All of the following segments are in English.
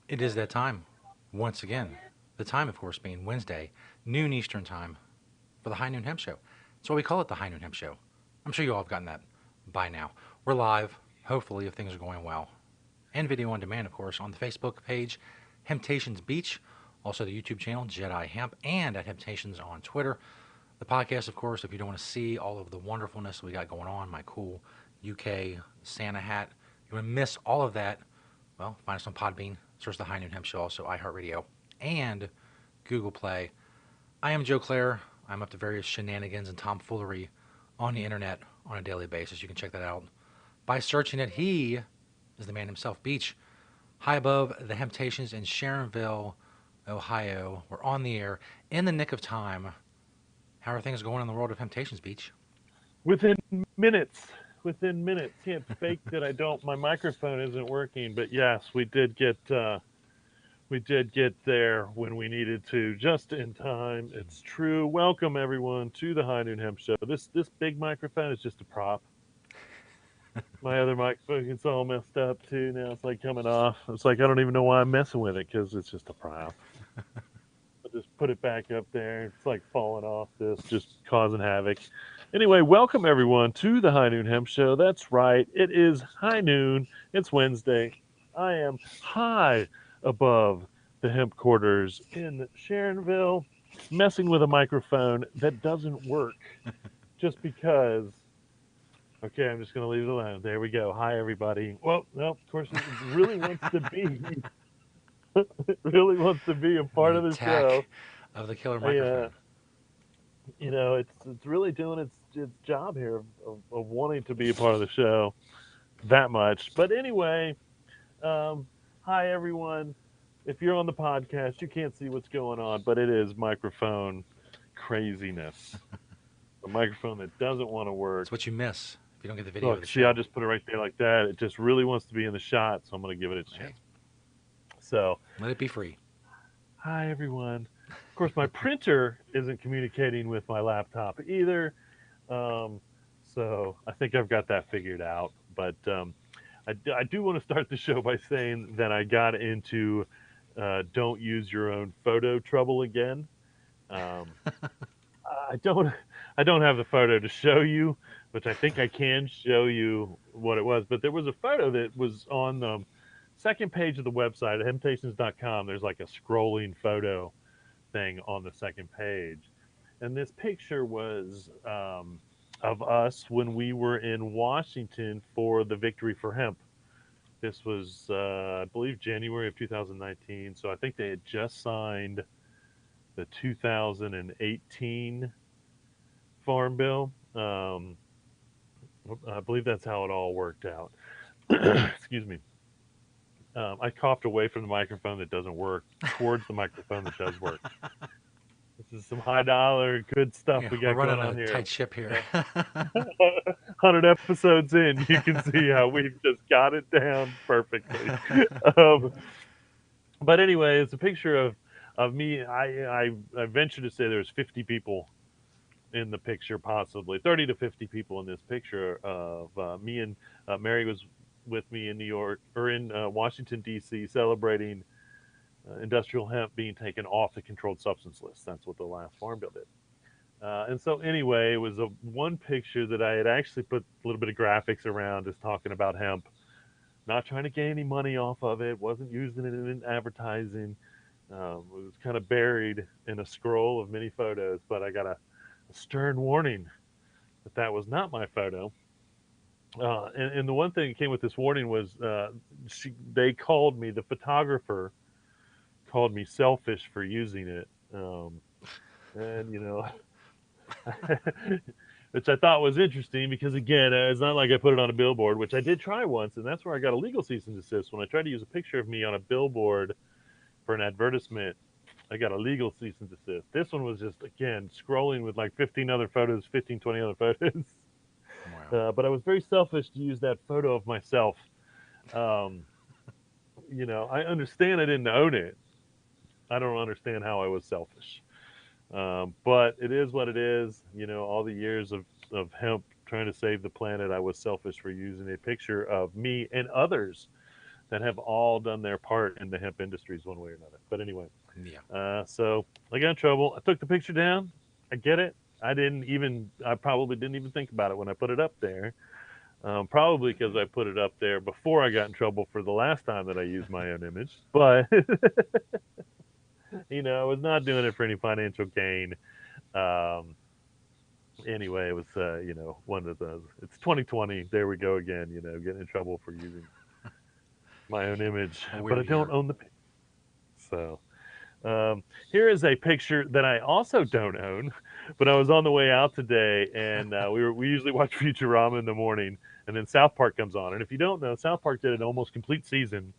It is that time. Once again. The time, of course, being Wednesday, noon Eastern time for the High Noon Hemp Show. That's why we call it the High Noon Hemp Show. I'm sure you all have gotten that by now. We're live, hopefully, if things are going well. And video on demand, of course, on the Facebook page, Hemptations Beach, also the YouTube channel, Jedi Hemp, and at Hemptations on Twitter. The podcast, of course, if you don't want to see all of the wonderfulness we got going on, my cool UK Santa hat, you want to miss all of that, well, find us on Podbean, search the High Noon Hemp Show, also iHeartRadio, and Google Play. I am Joe Clare. I'm up to various shenanigans and tomfoolery on the internet on a daily basis. You can check that out by searching it. He is the man himself, Beach, high above the Hemptations in Sharonville, Ohio. We're on the air in the nick of time. How are things going in the world of Temptations Beach? Within minutes. Within minutes. Can't fake that I don't. My microphone isn't working, but yes, we did get there when we needed to, just in time. It's true. Welcome everyone to the High Noon Hemp Show. This big microphone is just a prop. My other microphone gets all messed up too. Now it's like coming off. It's like I don't even know why I'm messing with it because it's just a prop. I just put it back up there. It's like falling off this, just causing havoc. Anyway, welcome everyone to the High Noon Hemp Show. That's right. It is high noon. It's Wednesday. I am high above the hemp quarters in Sharonville, messing with a microphone that doesn't work just because. Okay, I'm just going to leave it alone. There we go. Hi, everybody. Well, no, of course, it really wants to be, it really wants to be a part The of the show. attack of the killer I, microphone. it's really doing its job here of wanting to be a part of the show that much. But anyway, um, hi everyone. If you're on the podcast, you can't see what's going on, but it is microphone craziness. A microphone that doesn't want to It's work. what you miss if you don't get the video of Look, the see, I show. just put it right there like that. It just really wants to be in the shot, so I'm going to give it its Hey, chance. So, let it be free. hi everyone. Of course, my printer isn't communicating with my laptop either. Um, so I think I've got that figured out. But I do want to start the show by saying that I got into don't use your own photo trouble again. Um, I don't I don't have the photo to show you, which I think I can show you what it was. But there was a photo that was on the second page of the website at temptations.com. There's like a scrolling photo thing on the second page. And this picture was of us when we were in Washington for the Victory for Hemp. This was, I believe, January of 2019. So I think they had just signed the 2018 Farm Bill. I believe that's how it all worked out. Excuse me. I coughed away from the microphone that doesn't work towards the microphone that does work. This is some high dollar, good stuff Yeah, we we're got running going a on here. tight ship here. 100 episodes in, you can see how we've just got it down perfectly. Um, but anyway, it's a picture of me. I venture to say there's 50 people in the picture, possibly 30 to 50 people in this picture of me and Mary was with me in New York or in Washington D.C. celebrating industrial hemp being taken off the controlled substance list. That's what the last farm bill did. And so anyway, it was a one picture that I had actually put a little bit of graphics around, just talking about hemp, not trying to gain any money off of it, wasn't using it in advertising. It was kind of buried in a scroll of many photos, but I got a stern warning that that was not my photo. And the one thing that came with this warning was they called me, the photographer called me selfish for using it. And, which I thought was interesting because, again, it's not like I put it on a billboard, which I did try once, and that's where I got a legal cease and desist. When I tried to use a picture of me on a billboard for an advertisement, I got a legal cease and desist. This one was just, again, scrolling with like 15 other photos, 15, 20 other photos. Wow. But I was very selfish to use that photo of myself. Um, I understand I didn't own it. I don't understand how I was selfish. But it is what it is. All the years of hemp trying to save the planet, I was selfish for using a picture of me and others that have all done their part in the hemp industries one way or another. But anyway, Yeah. so I got in trouble. I took the picture down. I get it. I probably didn't even think about it when I put it up there. Probably because I put it up there before I got in trouble for the last time that I used my own image. But, I was not doing it for any financial gain. Um, anyway, it was, one of those. It's 2020. There we go again, getting in trouble for using my own image. Well, But we're I don't here. own the. So here is a picture that I also don't own, but I was on the way out today, and we usually watch Futurama in the morning, and then South Park comes on. And if you don't know, South Park did an almost complete season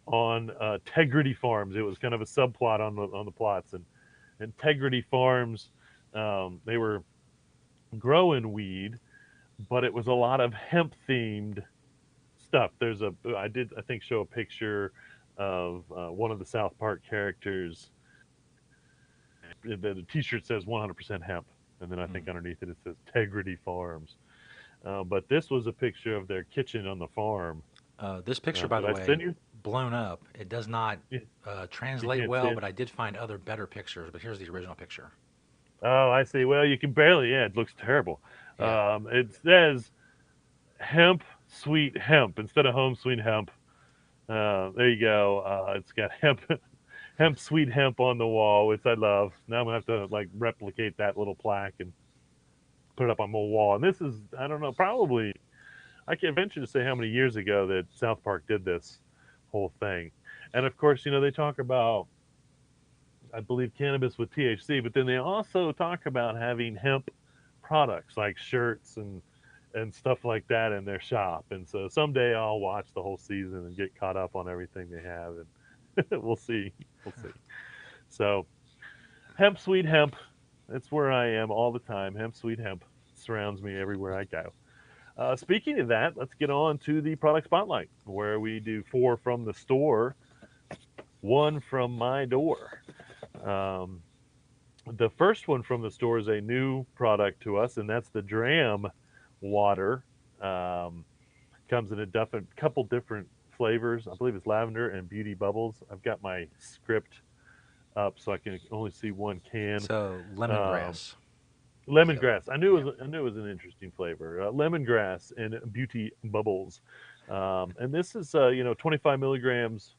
on Integrity Farms. It was kind of a subplot on the plots, and Integrity Farms, they were growing weed, but it was a lot of hemp themed stuff. I think show a picture of one of the South Park characters. The T-shirt says 100% hemp, and then I Mm. think underneath it says Integrity Farms. But this was a picture of their kitchen on the farm. This picture, by Did the I way, send you? blown up. It does not You, you translate can't see well, it. but I did find other better pictures. But here's the original picture. Oh, I see. Well, you can barely. Yeah, it looks terrible. Yeah. It says hemp sweet hemp instead of home sweet hemp. There you go. It's got hemp sweet hemp on the wall, which I love. Now I'm gonna have to like replicate that little plaque and put it up on my wall. And this is, I don't know, probably I can venture to say how many years ago that South Park did this whole thing. And of course, they talk about, I believe, cannabis with THC, but then they also talk about having hemp products like shirts and stuff like that in their shop. And so someday I'll watch the whole season and get caught up on everything they have, and we'll see. We'll see. So hemp, sweet hemp. That's where I am all the time. Hemp, sweet hemp surrounds me everywhere I go. Speaking of that, let's get on to the product spotlight, where we do four from the store, one from my door. Um, the first one from the store is a new product to us, and that's the Dram water. Um, comes in a couple different flavors. I believe it's lavender and beauty bubbles. I've got my script up so I can only see one can. So Um, lemongrass. The other. lemongrass. Yeah. I knew it was an interesting flavor. Lemongrass and beauty bubbles. And this is 25 milligrams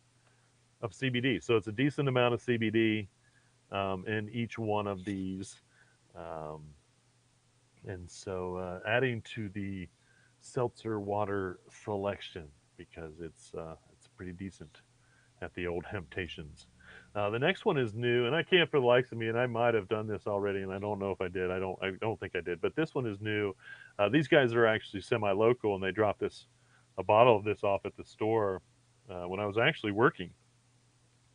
of CBD. So it's a decent amount of CBD in each one of these. Um, and so adding to the seltzer water selection because it's pretty decent at the old Hemptations. The next one is new, and I can't for the likes of me, and I might have done this already, and I don't know if I did. I don't think I did, but this one is new. These guys are actually semi-local, and they dropped a bottle of this off at the store when I was actually working.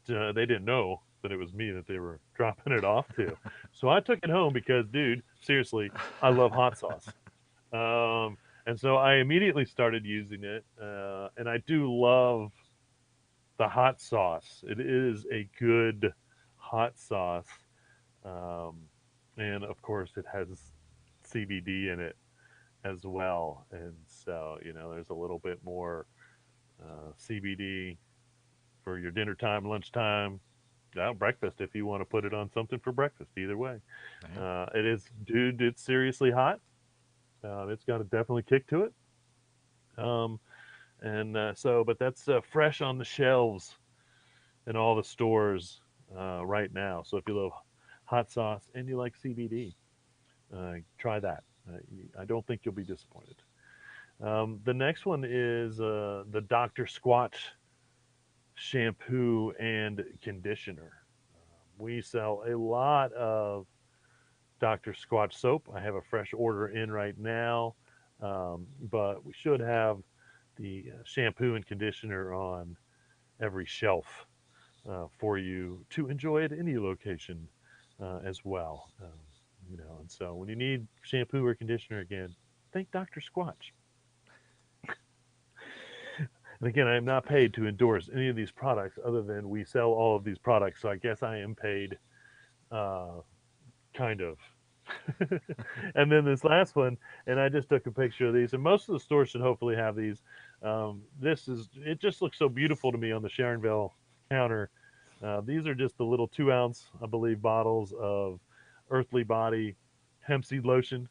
They didn't know that it was me that they were dropping it off to, so I took it home because, dude, seriously, I love hot sauce. And so I immediately started using it, and I do love the hot sauce. It is a good hot sauce, um, and of course, it has CBD in it as well. And so, there's a little bit more CBD for your dinner time, lunchtime, breakfast if you want to put it on something for breakfast. Either way, Yeah. it is, dude. It's seriously hot. It's got a definitely kick to it. Um, and but that's fresh on the shelves in all the stores right now. So if you love hot sauce and you like CBD, try that. I don't think you'll be disappointed. The next one is the Dr. Squatch shampoo and conditioner. We sell a lot of Dr. Squatch soap. I have a fresh order in right now, but we should have the shampoo and conditioner on every shelf for you to enjoy at any location as well. And so when you need shampoo or conditioner again, think Dr. Squatch. And again, I am not paid to endorse any of these products other than we sell all of these products. So I guess I am paid, uh, kind of. And then this last one, and I just took a picture of these, and most of the stores should hopefully have these. This is it just looks so beautiful to me on the Sharonville counter. These are just the little 2 ounce, I believe, bottles of Earthly Body hemp seed lotion.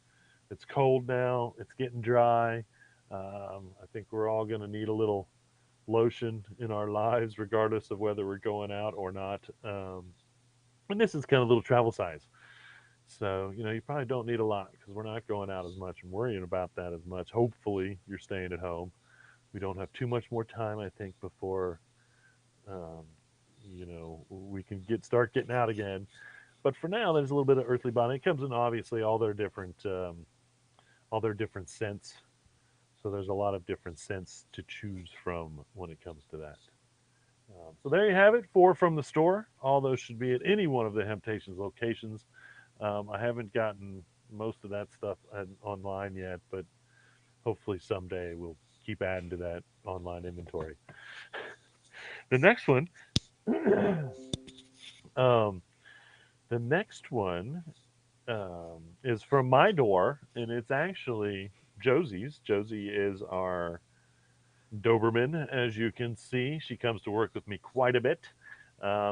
It's cold now. It's getting dry. I think we're all going to need a little lotion in our lives, regardless of whether we're going out or not. And this is kind of little travel size. So, you probably don't need a lot because we're not going out as much and worrying about that as much. Hopefully, you're staying at home. We don't have too much more time, I think, before um, we can start getting out again. But for now, there's a little bit of Earthly Body. It comes in obviously all their different scents. So there's a lot of different scents to choose from when it comes to that. So there you have it. 4 from the store. All those should be at any one of the Temptations locations. I haven't gotten most of that stuff online yet, but hopefully someday we'll keep adding to that online inventory. The next one, um, the next one is from my door, and it's actually Josie's. Josie is our Doberman, as you can see. She comes to work with me quite a bit.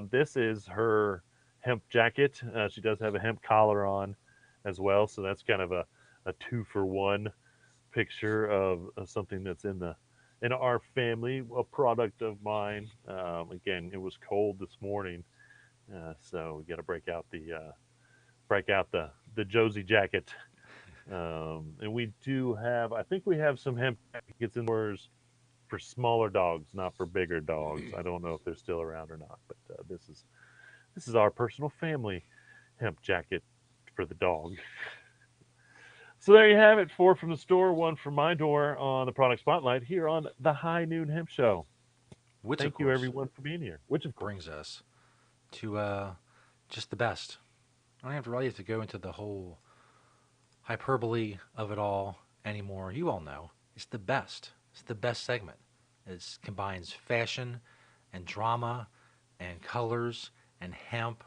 This is her hemp jacket. She does have a hemp collar on as well, so that's kind of a 2-for-1 picture of something that's in our family, a product of mine. Again, it was cold this morning, so we got to break out the Josie jacket. And we do have, I think we have some hemp jackets in stores for smaller dogs, not for bigger dogs. I don't know if they're still around or not, but this is our personal family hemp jacket for the dog. So there you have it. 4 from the store, 1 from my door on the product spotlight here on the High Noon Hemp Show. Which, of Thank you, course, everyone, for being here. Which, of course, brings us to just the best. I don't have to really have to go into the whole hyperbole of it all anymore. You all know it's the best. It's the best segment. It combines fashion and drama and colors and hemp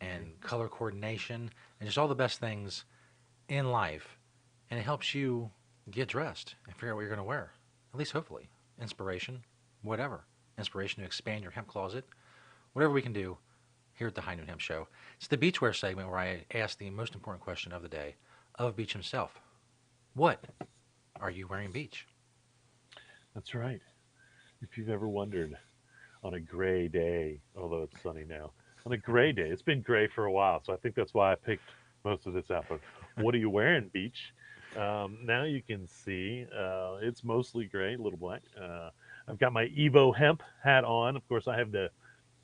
and color coordination and just all the best things in life. And it helps you get dressed and figure out what you're going to wear. At least hopefully. Inspiration, whatever. Inspiration to expand your hemp closet. Whatever we can do here at the High Noon Hemp Show. It's the beachwear segment where I ask the most important question of the day of Beach himself. What are you wearing, Beach? that's right. If you've ever wondered on a gray day, although it's sunny now, on a gray day, it's been gray for a while, so I think that's why I picked most of this out. But what are you wearing, Beach? Now you can see it's mostly gray, a little black. I've got my Evo Hemp hat on. Of course, I have the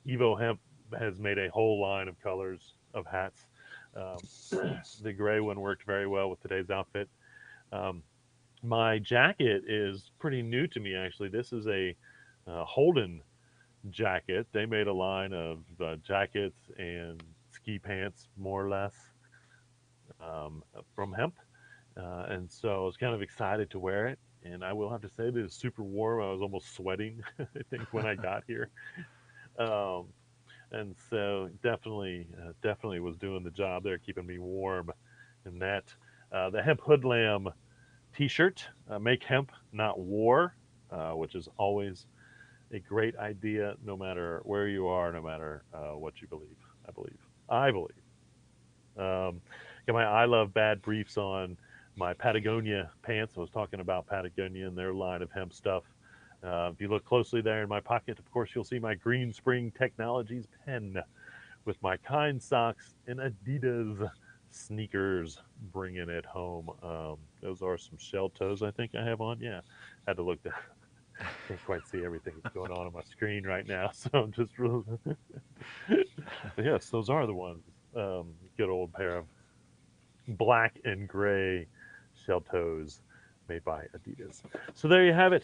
Evo Hemp has made a whole line of colors of hats. Um, the gray one worked very well with today's outfit. Um, my jacket is pretty new to me, actually. This is a Holden jacket. They made a line of jackets and ski pants, more or less, from hemp. And so I was kind of excited to wear it. And I will have to say that it's super warm. I was almost sweating, I think, when I got here. Um, and so definitely was doing the job there, keeping me warm. And that the hemp hoodlam T-shirt, make hemp, not war, which is always a great idea, no matter where you are, no matter what you believe. I believe. Got my I Love Bad briefs on, my Patagonia pants. I was talking about Patagonia and their line of hemp stuff. If you look closely there in my pocket, of course, you'll see my Green Spring Technologies pen with my Kind socks and Adidas sneakers, bringing it home. Those are some shell toes I think I have on. Yeah, had to look down. Can't quite see everything that's going on my screen right now, so I'm just really. But yes, those are the ones. Good old pair of black and gray shell toes made by Adidas. So there you have it.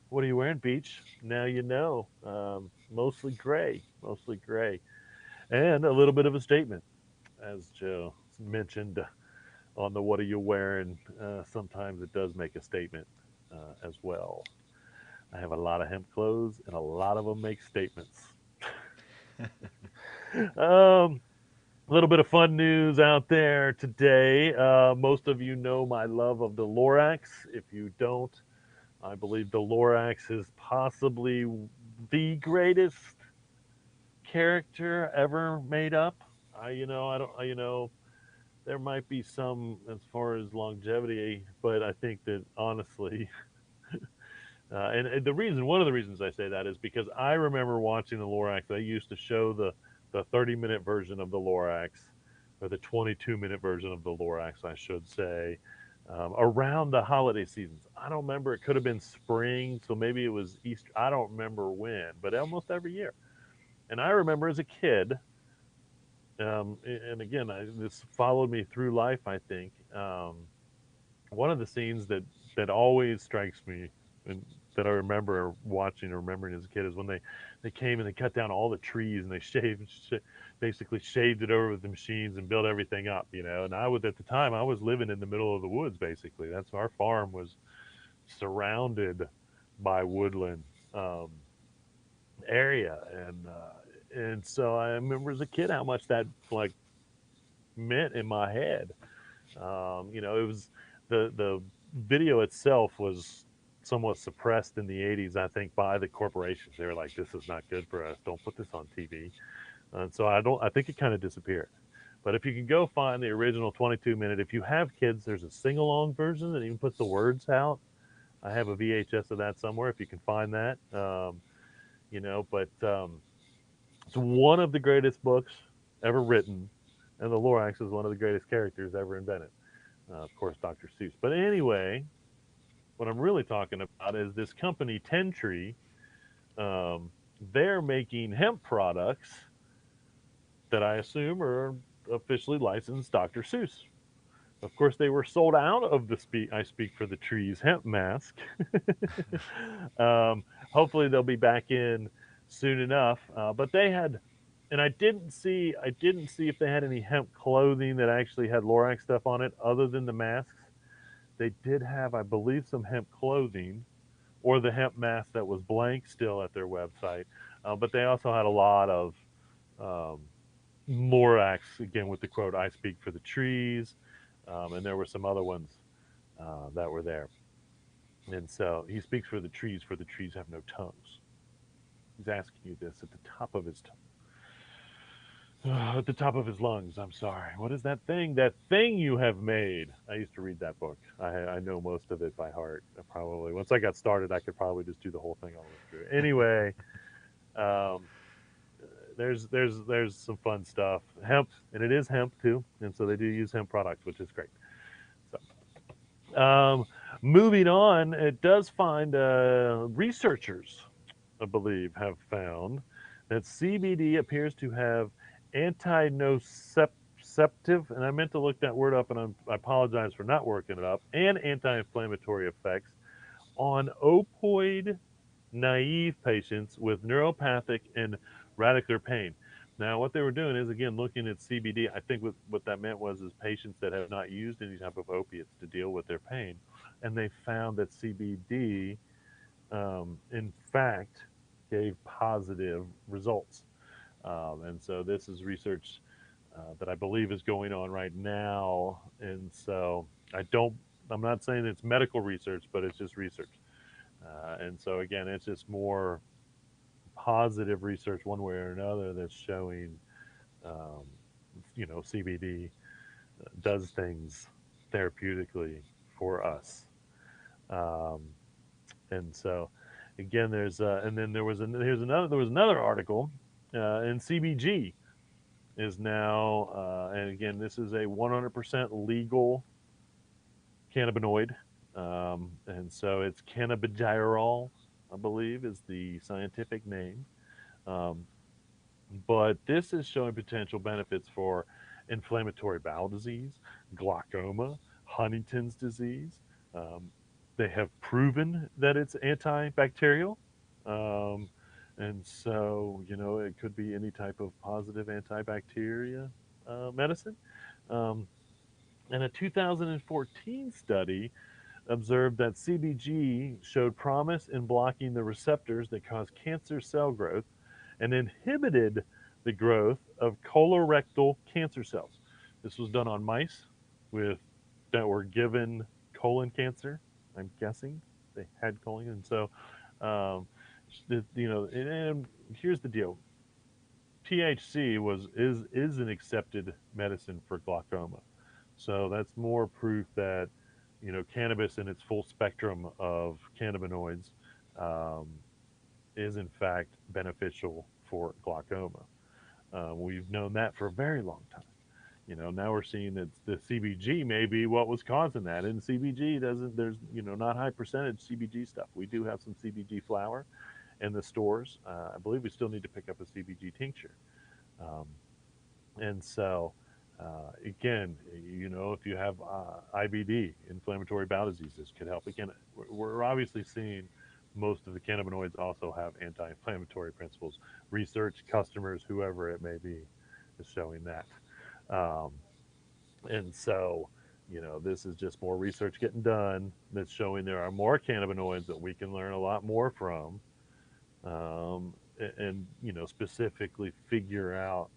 What are you wearing, Beach? Now you know. Mostly gray, and a little bit of a statement, as Joe mentioned on the "What are you wearing?" Sometimes it does make a statement as well. I have a lot of hemp clothes, and a lot of them make statements. Um, A little bit of fun news out there today. Most of you know my love of the Lorax. If you don't, I believe the Lorax is possibly the greatest character ever made up. I don't, there might be some as far as longevity, but I think that honestly, and one of the reasons I say that is because I remember watching the Lorax. They used to show the 30-minute version of the Lorax, or the 22-minute version of the Lorax, I should say, around the holiday seasons. I don't remember. It could have been spring, so maybe it was Easter. I don't remember when, but almost every year. And I remember as a kid, and again, this followed me through life. I think one of the scenes that always strikes me, and that I remember watching or remembering as a kid, is when they came and they cut down all the trees and they basically shaved it over with the machines and built everything up. And I was, at the time, I was living in the middle of the woods. Basically, that's our farm was surrounded by woodland um, area, and so I remember as a kid how much that like meant in my head. It was the video itself was somewhat suppressed in the 80s, I think, by the corporations. They were like, "This is not good for us. Don't put this on TV." And so I don't. I think it kind of disappeared. But if you can go find the original 22-minute, if you have kids, there's a sing along version that even puts the words out. I have a VHS of that somewhere if you can find that. But it's one of the greatest books ever written, and the Lorax is one of the greatest characters ever invented. Of course, Dr. Seuss. But anyway, what I'm really talking about is this company, Ten Tree. Um, they're making hemp products that I assume are officially licensed Dr. Seuss. Of course, they were sold out of the I Speak for the Trees hemp mask. Hopefully, they'll be back in soon enough. But they had, and I didn't see if they had any hemp clothing that actually had Lorax stuff on it, other than the masks. They did have, I believe, some hemp clothing, or the hemp mask that was blank still at their website. But they also had a lot of um, Lorax, again with the quote, "I speak for the trees," and there were some other ones that were there. And so he speaks for the trees have no tongues. He's asking you this at the top of his at the top of his lungs. I'm sorry. What is that thing? That thing you have made. I used to read that book. I know most of it by heart. Probably once I got started, I could probably just do the whole thing all the way through. Anyway, um, there's some fun stuff. Hemp, and it is hemp too, and so they do use hemp products, which is great. So, moving on, it does find researchers, I believe, have found that CBD appears to have anti-nociceptive, and I meant to look that word up, and I apologize for not working it up, and anti-inflammatory effects on opioid naive patients with neuropathic and radicular pain. Now, what they were doing is, again, looking at CBD. I think what that meant was is patients that have not used any type of opiates to deal with their pain, and they found that CBD, in fact, gave positive results. And so this is research that I believe is going on right now. And so I don't, I'm not saying it's medical research, but it's just research. And so again, it's just more positive research one way or another that's showing, um, CBD does things therapeutically for us. Um, and so again, and then there was another article in CBG is now, and again, this is a 100% legal cannabinoid. And so it's cannabidiol, I believe, is the scientific name. Um, but this is showing potential benefits for inflammatory bowel disease, glaucoma, Huntington's disease. Um, they have proven that it's antibacterial. Um, and so, it could be any type of positive antibacteria medicine. Um, and a 2014 study observed that CBG showed promise in blocking the receptors that cause cancer cell growth and inhibited the growth of colorectal cancer cells. This was done on mice with that were given colon cancer. I'm guessing they had colon, and so um, and here's the deal: THC is an accepted medicine for glaucoma. So that's more proof that cannabis in its full spectrum of cannabinoids um, is in fact beneficial for glaucoma. We've known that for a very long time. Now we're seeing that the CBG may be what was causing that, and CBG doesn't. There's not high percentage CBG stuff. We do have some CBG flower in the stores. I believe we still need to pick up a CBG tincture. Um, and so, again, if you have IBD, inflammatory bowel disease, this could help. Again, we're obviously seeing most of the cannabinoids also have anti-inflammatory principles. Research, customers, whoever it may be, is showing that. Um, and so, this is just more research getting done that's showing there are more cannabinoids that we can learn a lot more from, and specifically figure out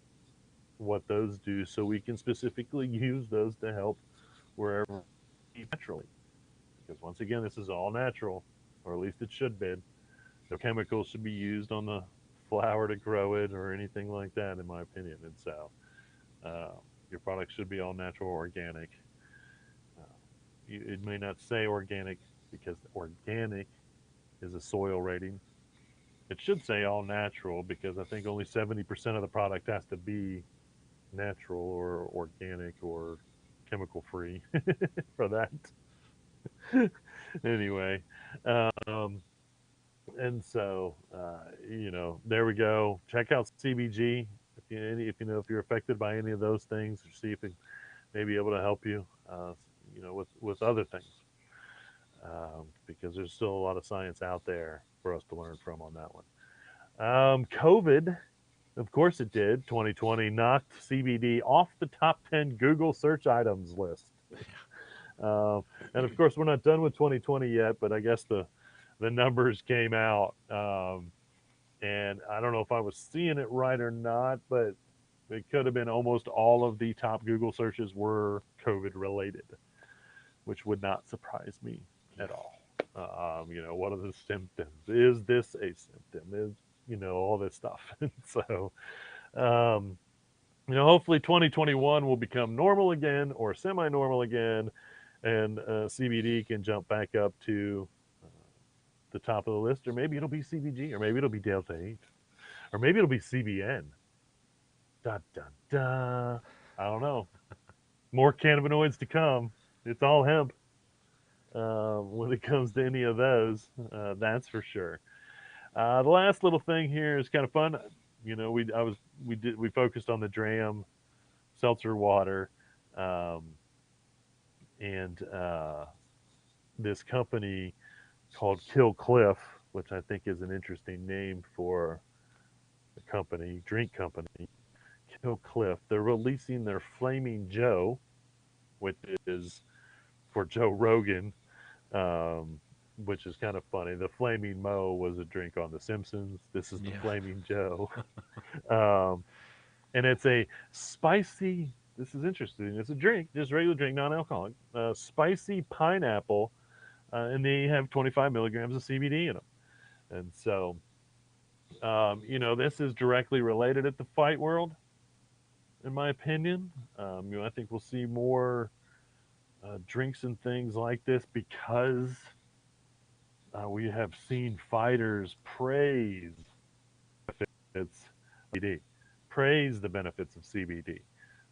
what those do so we can specifically use those to help wherever naturally. Because once again, this is all natural, or at least it should be. No chemicals should be used on the flower to grow it or anything like that, in my opinion. And so, uh, your product should be all natural, organic. Uh, it may not say organic because organic is a soil rating. It should say all natural because I think only 70% of the product has to be natural or organic or chemical free for that. Anyway, um, and so there we go. Check out CBG if you're affected by any of those things, or see if it may be able to help you, with other things, because there's still a lot of science out there for us to learn from on that one. COVID, of course it did. 2020 knocked CBD off the top 10 Google search items list. Uh, and of course, we're not done with 2020 yet, but I guess the numbers came out, and I don't know if I was seeing it right or not, but it could have been almost all of the top Google searches were COVID related, which would not surprise me Yeah. at all. What are the symptoms? Is this a symptom? Is all this stuff? And so, um, hopefully 2021 will become normal again or semi-normal again, and CBD can jump back up to uh, the top of the list, or maybe it'll be CBG, or maybe it'll be Delta 8, or maybe it'll be CBN. Da da da. I don't know. More cannabinoids to come. It's all hemp when it comes to any of those. That's for sure. The last little thing here is kind of fun. We focused on the Dram seltzer water, um, and this company called Kill Cliff, which I think is an interesting name for a company, drink company. Kill Cliff. They're releasing their Flaming Joe, which is for Joe Rogan, um, which is kind of funny. The Flaming Mo was a drink on The Simpsons. This is the Yeah. Flaming Joe, um, and it's a spicy. This is interesting. It's a drink, just regular drink, non-alcoholic, spicy pineapple, and they have 25 milligrams of CBD in them. And so, this is directly related at the fight world, in my opinion. I think we'll see more drinks and things like this because we have seen fighters its CBD, praise the benefits of CBD.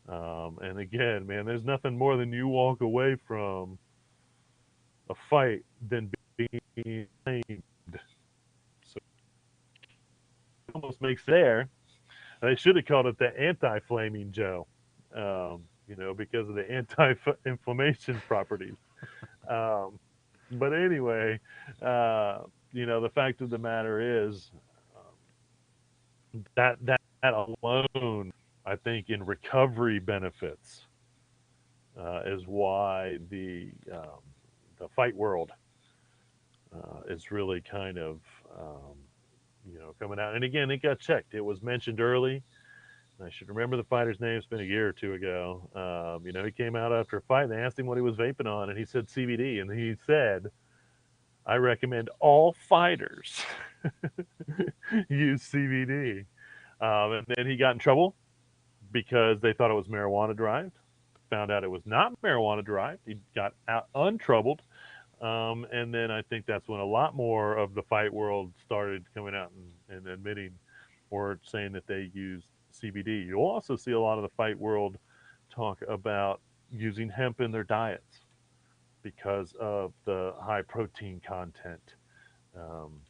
And again, man, there's nothing more than you walk away from a fight than being claimed. So it almost makes there. They should have called it the anti-flaming Joe, because of the anti-inflammation properties. Um, but anyway, the fact of the matter is that alone, I think, in recovery benefits, is why the fight world is really kind of coming out. And again, it got checked. It was mentioned early. I should remember the fighter's name. It's been a year or two ago. He came out after a fight and they asked him what he was vaping on, and he said CBD. And he said, I recommend all fighters use CBD. And then he got in trouble because they thought it was marijuana derived. Found out it was not marijuana derived. He got out untroubled. And then I think that's when a lot more of the fight world started coming out and admitting or saying that they used CBD. You'll also see a lot of the fight world talk about using hemp in their diets because of the high protein content. Um,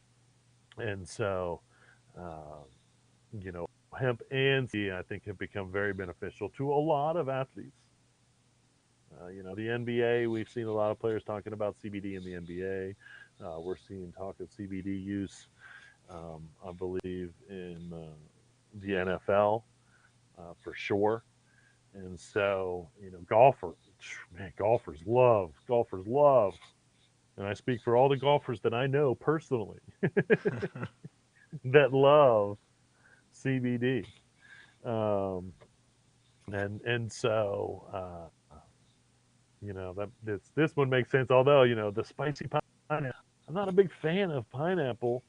and so, uh, hemp and CBD, I think, have become very beneficial to a lot of athletes. The NBA, we've seen a lot of players talking about CBD in the NBA. We're seeing talk of CBD use, I believe, in the NFL for sure. And so, golfers love, and I speak for all the golfers that I know personally that love CBD. Um, and so, that this one makes sense. Although, the spicy pineapple, I'm not a big fan of pineapple,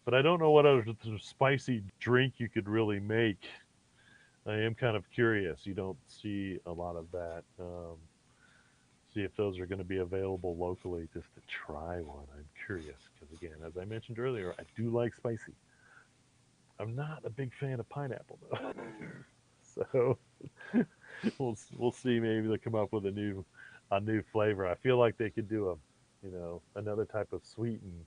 but I don't know what other spicy drink you could really make. I am kind of curious. You don't see a lot of that. See if those are going to be available locally just to try one. I'm curious because, again, as I mentioned earlier, I do like spicy. I'm not a big fan of pineapple though, so we'll see. Maybe they'll come up with a new flavor. I feel like they could do another type of sweet and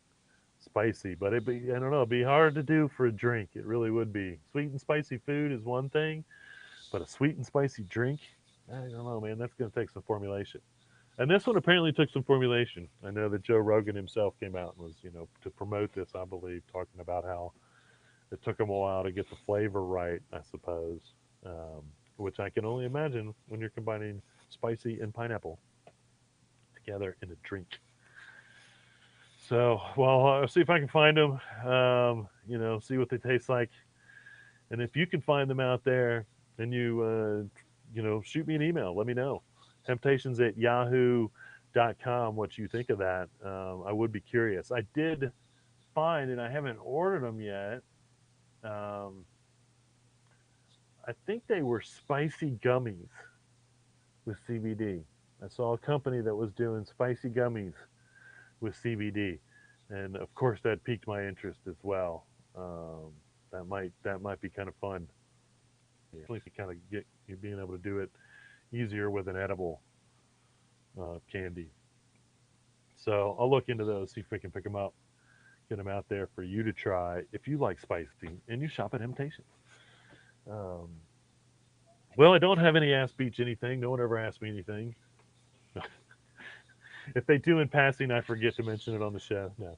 spicy, but I don't know, it'd be hard to do for a drink. It really would be. Sweet and spicy food is one thing, but a sweet and spicy drink, I don't know, man. That's going to take some formulation. And this one apparently took some formulation. I know that Joe Rogan himself came out and was, to promote this, I believe, talking about how it took him a while to get the flavor right, I suppose. Um, which I can only imagine when you're combining spicy and pineapple together in a drink. So, well, I'll see if I can find them. See what they taste like, and if you can find them out there, then shoot me an email. Let me know. Temptations at yahoo.com. What you think of that? I would be curious. I did find, and I haven't ordered them yet. Um, I think they were spicy gummies with CBD. I saw a company that was doing spicy gummies with CBD, and of course that piqued my interest as well. That might be kind of fun. Definitely kind of get you being able to do it easier with an edible candy. So I'll look into those, see if we can pick them up, get them out there for you to try if you like spicy and you shop at Temptations. Um, well, I don't have any Ask Beach anything. No one ever asked me anything. If they do in passing, I forget to mention it on the show. No.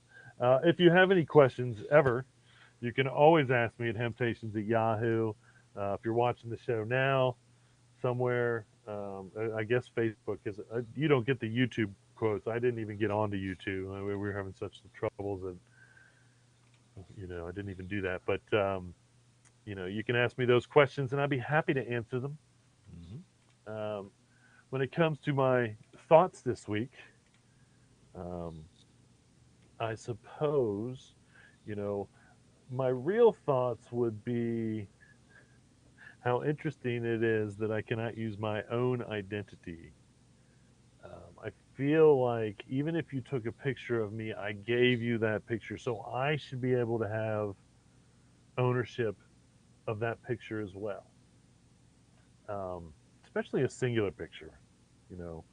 If you have any questions ever, you can always ask me at Temptations at Yahoo. If you're watching the show now, somewhere, I guess Facebook, because you don't get the YouTube quotes. I didn't even get onto YouTube. We were having such troubles that I didn't even do that. But you can ask me those questions, and I'd be happy to answer them. Hmm. Um, when it comes to my thoughts this week, um, I suppose, you know, my real thoughts would be how interesting it is that I cannot use my own identity. I feel like even if you took a picture of me, I gave you that picture, so I should be able to have ownership of that picture as well. Especially a singular picture, you know.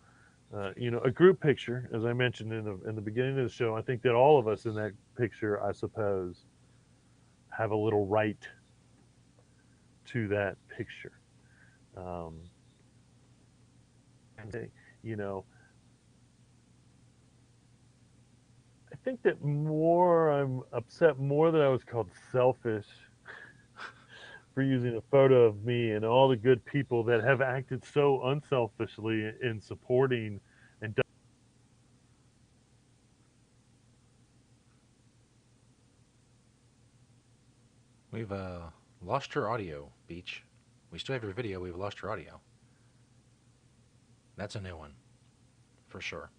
A group picture, as I mentioned in the beginning of the show. I think that all of us in that picture, I suppose, have a little right to that picture. Um, and you know, I think that I'm upset more that I was called selfish for using a photo of me and all the good people that have acted so unselfishly in supporting and We've Lost your audio, Beach. We still have your video. We've lost your audio. That's a new one, for sure.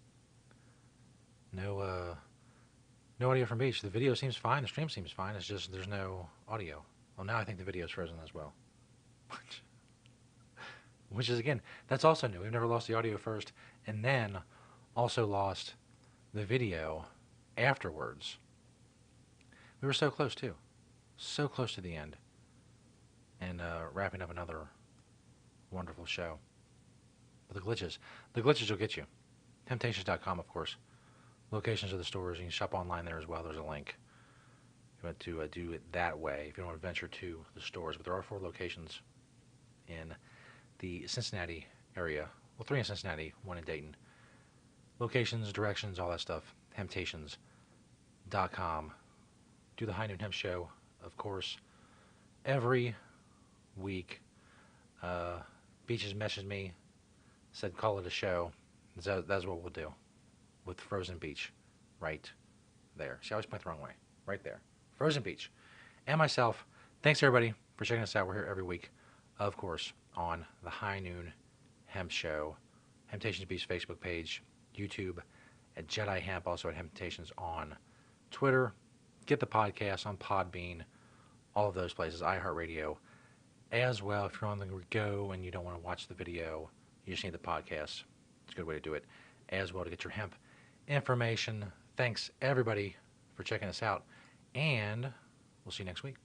No, no audio from Beach. The video seems fine. The stream seems fine. It's just there's no audio. Well, now I think the video's frozen as well. Which is, again, that's also new. We've never lost the audio first and then also lost the video afterwards. We were so close, too. So close to the end. And wrapping up another wonderful show. But the glitches will get you. Temptations.com, of course. Locations of the stores. You can shop online there as well. There's a link. If you want to do it that way, if you don't want to venture to the stores. But there are 4 locations in the Cincinnati area. Well, 3 in Cincinnati, 1 in Dayton. Locations, directions, all that stuff. Temptations.com. Do the High Noon Hemp Show, of course, every week. Beaches messaged me, said call it a show. That's what we'll do with Frozen Beach right there. See, I always point the wrong way. Right there. Frozen Beach. And myself, thanks everybody for checking us out. We're here every week, of course, on the High Noon Hemp Show. Temptations Beach Facebook page, YouTube at Jedi Hemp, also at Temptations on Twitter. Get the podcast on Podbean, all of those places, iHeartRadio as well. If you're on the go and you don't want to watch the video, you just need the podcast. It's a good way to do it as well to get your hemp information. Thanks, everybody, for checking us out, and we'll see you next week.